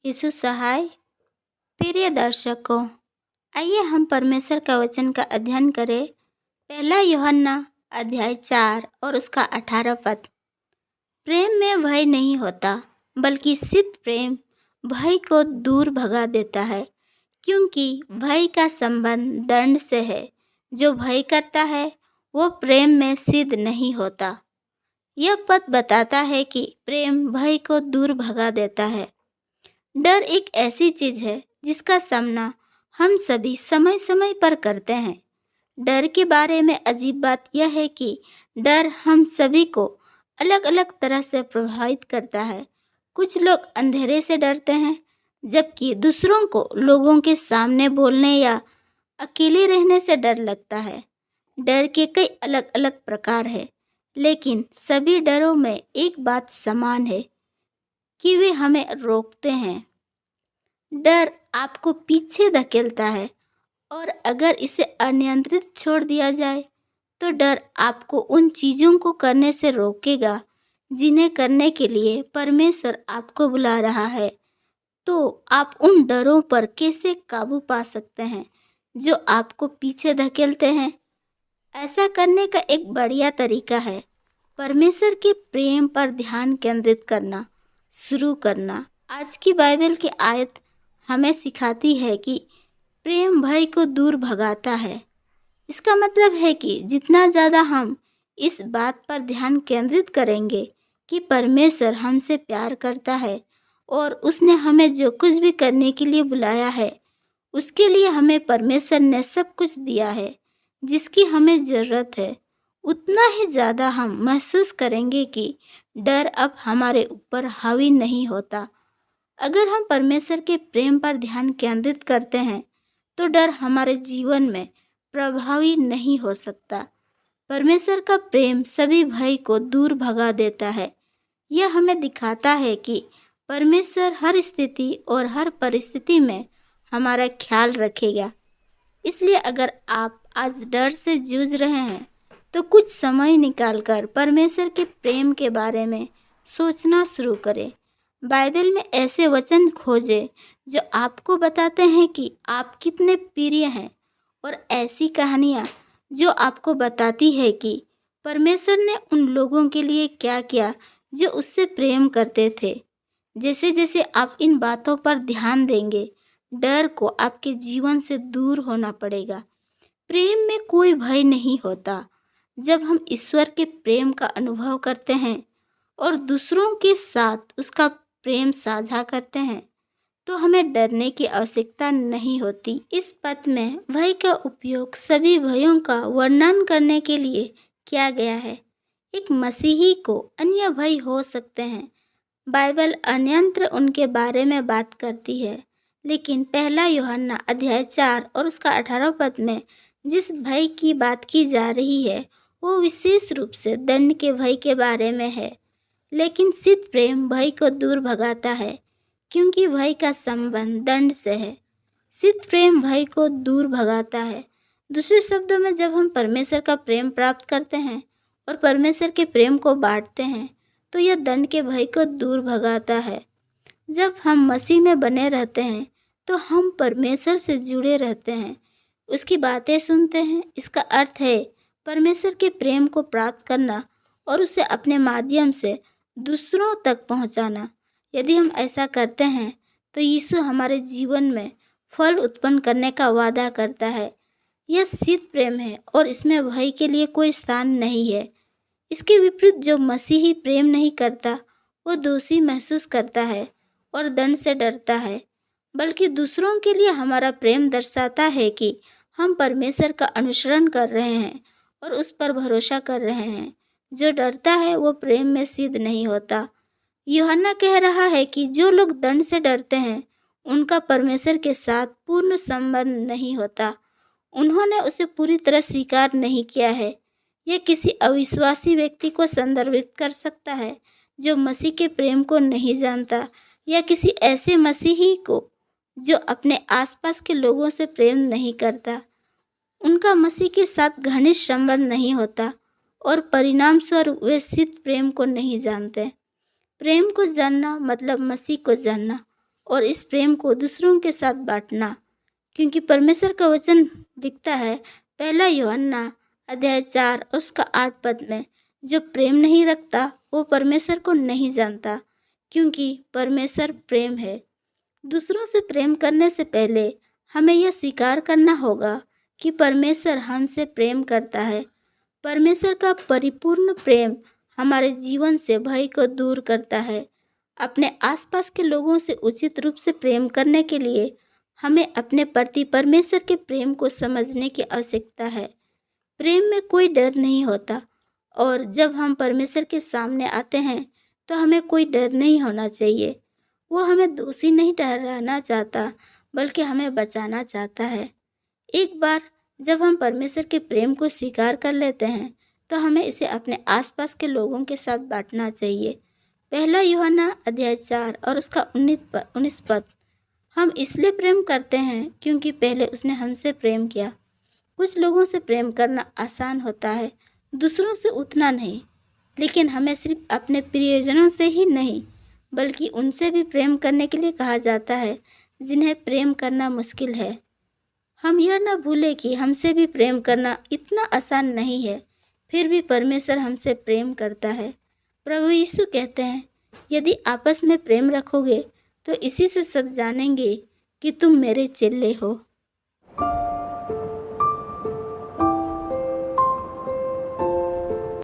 यीशु सहाय। प्रिय दर्शकों, आइए हम परमेश्वर का वचन का अध्ययन करें। पहला यूहन्ना अध्याय 4 और उसका 18 पद। प्रेम में भय नहीं होता, बल्कि सिद्ध प्रेम भय को दूर भगा देता है, क्योंकि भय का संबंध दंड से है। जो भय करता है वो प्रेम में सिद्ध नहीं होता। यह पद बताता है कि प्रेम भय को दूर भगा देता है। डर एक ऐसी चीज है जिसका सामना हम सभी समय समय पर करते हैं। डर के बारे में अजीब बात यह है कि डर हम सभी को अलग अलग तरह से प्रभावित करता है। कुछ लोग अंधेरे से डरते हैं, जबकि दूसरों को लोगों के सामने बोलने या अकेले रहने से डर लगता है। डर के कई अलग अलग प्रकार हैं, लेकिन सभी डरों में एक बात समान है कि वे हमें रोकते हैं। डर आपको पीछे धकेलता है, और अगर इसे अनियंत्रित छोड़ दिया जाए तो डर आपको उन चीज़ों को करने से रोकेगा जिन्हें करने के लिए परमेश्वर आपको बुला रहा है। तो आप उन डरों पर कैसे काबू पा सकते हैं जो आपको पीछे धकेलते हैं? ऐसा करने का एक बढ़िया तरीका है परमेश्वर के प्रेम पर ध्यान केंद्रित करना शुरू करना। आज की बाइबल की आयत हमें सिखाती है कि प्रेम भय को दूर भगाता है। इसका मतलब है कि जितना ज़्यादा हम इस बात पर ध्यान केंद्रित करेंगे कि परमेश्वर हमसे प्यार करता है और उसने हमें जो कुछ भी करने के लिए बुलाया है, उसके लिए हमें परमेश्वर ने सब कुछ दिया है जिसकी हमें ज़रूरत है, उतना ही ज़्यादा हम महसूस करेंगे कि डर अब हमारे ऊपर हावी नहीं होता। अगर हम परमेश्वर के प्रेम पर ध्यान केंद्रित करते हैं तो डर हमारे जीवन में प्रभावी नहीं हो सकता। परमेश्वर का प्रेम सभी भय को दूर भगा देता है। यह हमें दिखाता है कि परमेश्वर हर स्थिति और हर परिस्थिति में हमारा ख्याल रखेगा। इसलिए अगर आप आज डर से जूझ रहे हैं तो कुछ समय निकालकर परमेश्वर के प्रेम के बारे में सोचना शुरू करें। बाइबल में ऐसे वचन खोजें जो आपको बताते हैं कि आप कितने प्रिय हैं, और ऐसी कहानियाँ जो आपको बताती है कि परमेश्वर ने उन लोगों के लिए क्या किया जो उससे प्रेम करते थे। जैसे जैसे आप इन बातों पर ध्यान देंगे, डर को आपके जीवन से दूर होना पड़ेगा। प्रेम में कोई भय नहीं होता। जब हम ईश्वर के प्रेम का अनुभव करते हैं और दूसरों के साथ उसका प्रेम साझा करते हैं तो हमें डरने की आवश्यकता नहीं होती। इस पद में भय का उपयोग सभी भयों का वर्णन करने के लिए किया गया है। एक मसीही को अन्य भय हो सकते हैं। बाइबल अन्यंत्र उनके बारे में बात करती है, लेकिन पहला यूहन्ना अध्याय 4 और उसका 18 पद में जिस भय की बात की जा रही है वो विशेष रूप से दंड के भय के बारे में है। लेकिन सिद्ध प्रेम भय को दूर भगाता है, क्योंकि भय का संबंध दंड से है। सिद्ध प्रेम भय को दूर भगाता है। दूसरे शब्दों में, जब हम परमेश्वर का प्रेम प्राप्त करते हैं और परमेश्वर के प्रेम को बांटते हैं तो यह दंड के भय को दूर भगाता है। जब हम मसीह में बने रहते हैं तो हम परमेश्वर से जुड़े रहते हैं, उसकी बातें सुनते हैं। इसका अर्थ है परमेश्वर के प्रेम को प्राप्त करना और उसे अपने माध्यम से दूसरों तक पहुंचाना। यदि हम ऐसा करते हैं तो यीशु हमारे जीवन में फल उत्पन्न करने का वादा करता है। यह सिद्ध प्रेम है और इसमें भय के लिए कोई स्थान नहीं है। इसके विपरीत जो मसीही प्रेम नहीं करता वो दोषी महसूस करता है और दंड से डरता है, बल्कि दूसरों के लिए हमारा प्रेम दर्शाता है कि हम परमेश्वर का अनुसरण कर रहे हैं और उस पर भरोसा कर रहे हैं। जो डरता है वो प्रेम में सिद्ध नहीं होता। यूहन्ना कह रहा है कि जो लोग दंड से डरते हैं उनका परमेश्वर के साथ पूर्ण संबंध नहीं होता। उन्होंने उसे पूरी तरह स्वीकार नहीं किया है। यह किसी अविश्वासी व्यक्ति को संदर्भित कर सकता है जो मसीह के प्रेम को नहीं जानता, या किसी ऐसे मसीही को जो अपने आसपास के लोगों से प्रेम नहीं करता। उनका मसीह के साथ घनिष्ठ संबंध नहीं होता और परिणाम स्वरूप वे सिद्ध प्रेम को नहीं जानते। प्रेम को जानना मतलब मसीह को जानना और इस प्रेम को दूसरों के साथ बांटना, क्योंकि परमेश्वर का वचन दिखता है पहला यूहन्ना अध्याय 4 और उसका 8 पद में, जो प्रेम नहीं रखता वो परमेश्वर को नहीं जानता, क्योंकि परमेश्वर प्रेम है। दूसरों से प्रेम करने से पहले हमें यह स्वीकार करना होगा कि परमेश्वर हमसे प्रेम करता है। परमेश्वर का परिपूर्ण प्रेम हमारे जीवन से भय को दूर करता है। अपने आसपास के लोगों से उचित रूप से प्रेम करने के लिए हमें अपने प्रति परमेश्वर के प्रेम को समझने की आवश्यकता है। प्रेम में कोई डर नहीं होता, और जब हम परमेश्वर के सामने आते हैं तो हमें कोई डर नहीं होना चाहिए। वो हमें दोषी नहीं ठहराना चाहता, बल्कि हमें बचाना चाहता है। एक बार जब हम परमेश्वर के प्रेम को स्वीकार कर लेते हैं तो हमें इसे अपने आसपास के लोगों के साथ बांटना चाहिए। पहला यूहन्ना अध्याय 4 और उसका 19 पद, हम इसलिए प्रेम करते हैं क्योंकि पहले उसने हमसे प्रेम किया। कुछ लोगों से प्रेम करना आसान होता है, दूसरों से उतना नहीं। लेकिन हमें सिर्फ अपने प्रियजनों से ही नहीं, बल्कि उनसे भी प्रेम करने के लिए कहा जाता है जिन्हें प्रेम करना मुश्किल है। हम यह न भूलें कि हमसे भी प्रेम करना इतना आसान नहीं है, फिर भी परमेश्वर हमसे प्रेम करता है। प्रभु यीशु कहते हैं, यदि आपस में प्रेम रखोगे तो इसी से सब जानेंगे कि तुम मेरे चेले हो।